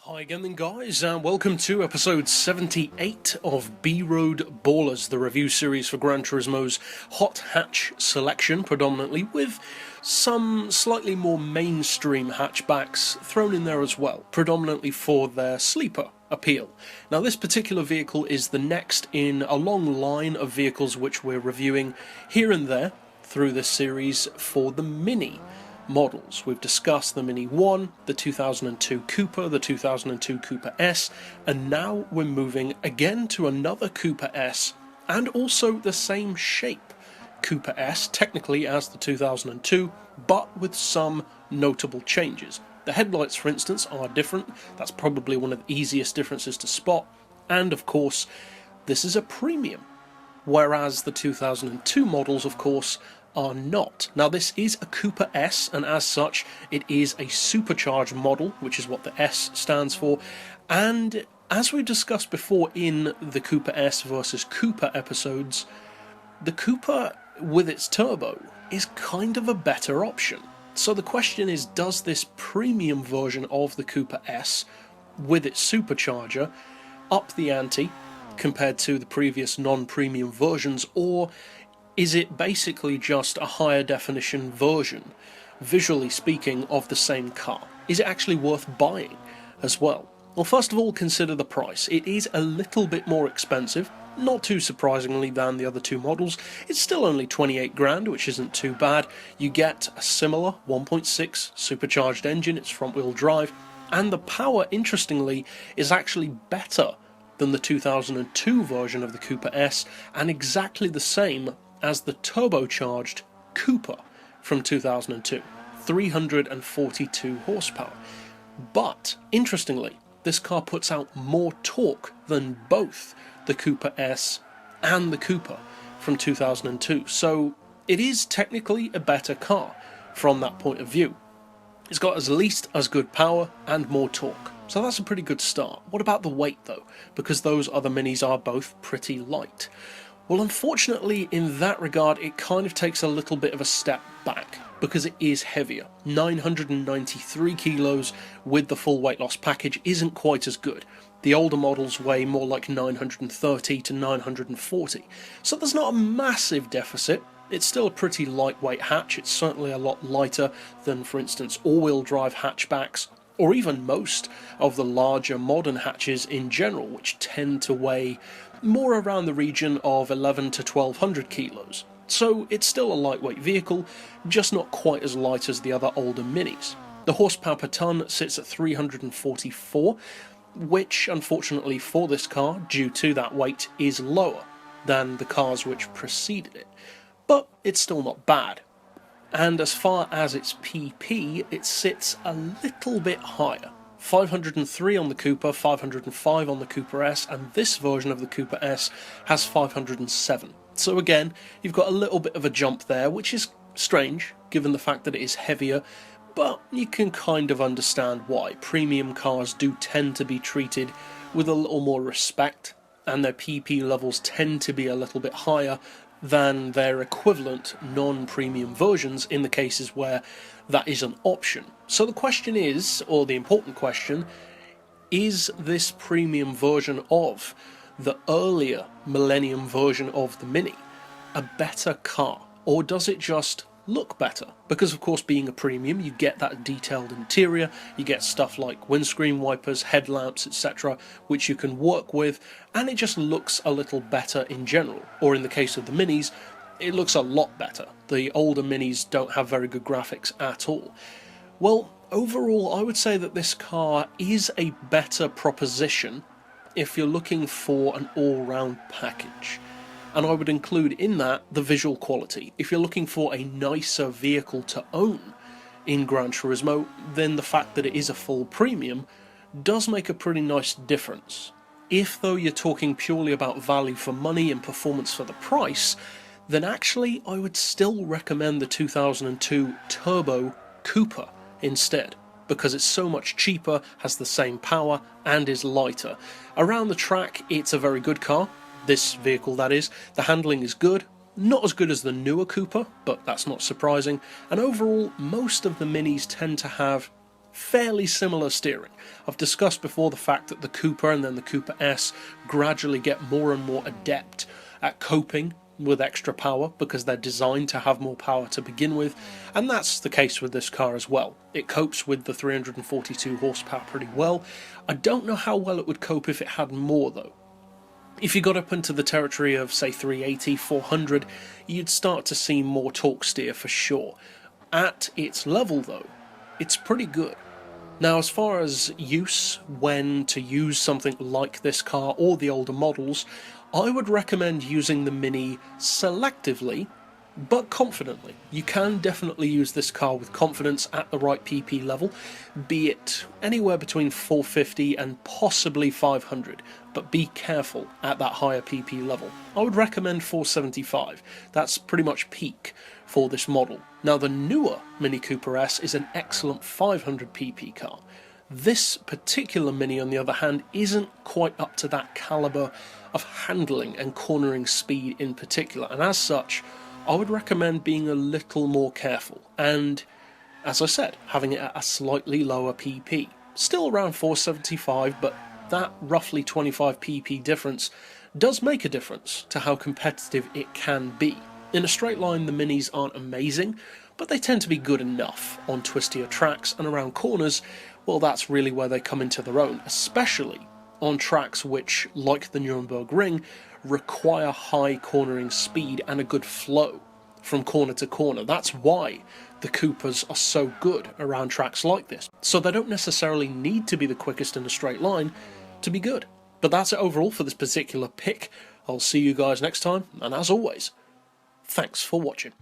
Hi again then guys, and welcome to episode 78 of B-Road Ballers, the review series for Gran Turismo's hot hatch selection, predominantly, with some slightly more mainstream hatchbacks thrown in there as well, predominantly for their sleeper appeal. Now this particular vehicle is the next in a long line of vehicles which we're reviewing here and there through this series for the Mini models. We've discussed the Mini 1, the 2002 Cooper, the 2002 Cooper S, and now we're moving again to another Cooper S, and also the same shape Cooper S, technically as the 2002, but with some notable changes. The headlights, for instance, are different. That's probably one of the easiest differences to spot, and of course, this is a premium, whereas the 2002 models, of course, are not. Now this is a Cooper S, and as such it is a supercharged model, which is what the S stands for, and as we discussed before in the Cooper S versus Cooper episodes, the Cooper with its turbo is kind of a better option. So the question is, does this premium version of the Cooper S with its supercharger up the ante compared to the previous non-premium versions, or is it basically just a higher definition version, visually speaking, of the same car? Is it actually worth buying as well? Well, first of all, consider the price. It is a little bit more expensive, not too surprisingly, than the other two models. It's still only 28 grand, which isn't too bad. You get a similar 1.6 supercharged engine, it's front wheel drive, and the power, interestingly, is actually better than the 2002 version of the Cooper S, and exactly the same as the turbocharged Cooper from 2002, 342 horsepower. But, interestingly, this car puts out more torque than both the Cooper S and the Cooper from 2002, so it is technically a better car from that point of view. It's got at least as good power and more torque, so that's a pretty good start. What about the weight though? Because those other Minis are both pretty light. Well, unfortunately, in that regard, it kind of takes a little bit of a step back, because it is heavier. 993 kilos with the full weight loss package isn't quite as good. The older models weigh more like 930 to 940, so there's not a massive deficit. It's still a pretty lightweight hatch. It's certainly a lot lighter than, for instance, all-wheel drive hatchbacks, or even most of the larger modern hatches in general, which tend to weigh more around the region of 11 to 1200 kilos. So it's still a lightweight vehicle, just not quite as light as the other older Minis. The horsepower per tonne sits at 344, which unfortunately for this car, due to that weight, is lower than the cars which preceded it. But it's still not bad. And as far as its PP, it sits a little bit higher. 503 on the Cooper, 505 on the Cooper S, and this version of the Cooper S has 507. So again, you've got a little bit of a jump there, which is strange, given the fact that it is heavier, but you can kind of understand why. Premium cars do tend to be treated with a little more respect, and their PP levels tend to be a little bit higher than their equivalent non-premium versions in the cases where that is an option. So the question is, or the important question, is this premium version of the earlier Millennium version of the Mini a better car, or does it just look better? Because of course, being a premium, you get that detailed interior, you get stuff like windscreen wipers, headlamps, etc., which you can work with, and it just looks a little better in general. Or in the case of the Minis, it looks a lot better. The older Minis don't have very good graphics at all. Well, overall, I would say that this car is a better proposition if you're looking for an all-round package. And I would include in that the visual quality. If you're looking for a nicer vehicle to own in Gran Turismo, then the fact that it is a full premium does make a pretty nice difference. If, though, you're talking purely about value for money and performance for the price, then actually I would still recommend the 2002 Turbo Cooper instead, because it's so much cheaper, has the same power, and is lighter. Around the track, it's a very good car. This vehicle, that is. The handling is good, not as good as the newer Cooper, but that's not surprising, and overall most of the Minis tend to have fairly similar steering. I've discussed before the fact that the Cooper and then the Cooper S gradually get more and more adept at coping with extra power because they're designed to have more power to begin with, and that's the case with this car as well. It copes with the 342 horsepower pretty well. I don't know how well it would cope if it had more though. If you got up into the territory of say 380, 400, you'd start to see more torque steer for sure. At its level though, it's pretty good. Now, as far as use, when to use something like this car or the older models, I would recommend using the Mini selectively, but confidently. You can definitely use this car with confidence at the right PP level, be it anywhere between 450 and possibly 500, but be careful at that higher PP level. I would recommend 475, that's pretty much peak for this model. Now the newer Mini Cooper S is an excellent 500 PP car. This particular Mini, on the other hand, isn't quite up to that calibre of handling and cornering speed in particular, and as such, I would recommend being a little more careful, and, as I said, having it at a slightly lower PP. Still around 475, but that roughly 25 PP difference does make a difference to how competitive it can be. In a straight line, the Minis aren't amazing, but they tend to be good enough. On twistier tracks and around corners, well, that's really where they come into their own, especially on tracks which, like the Nuremberg Ring, require high cornering speed and a good flow from corner to corner. That's why the Coopers are so good around tracks like this. So they don't necessarily need to be the quickest in a straight line to be good. But that's it overall for this particular pick. I'll see you guys next time, and as always, thanks for watching.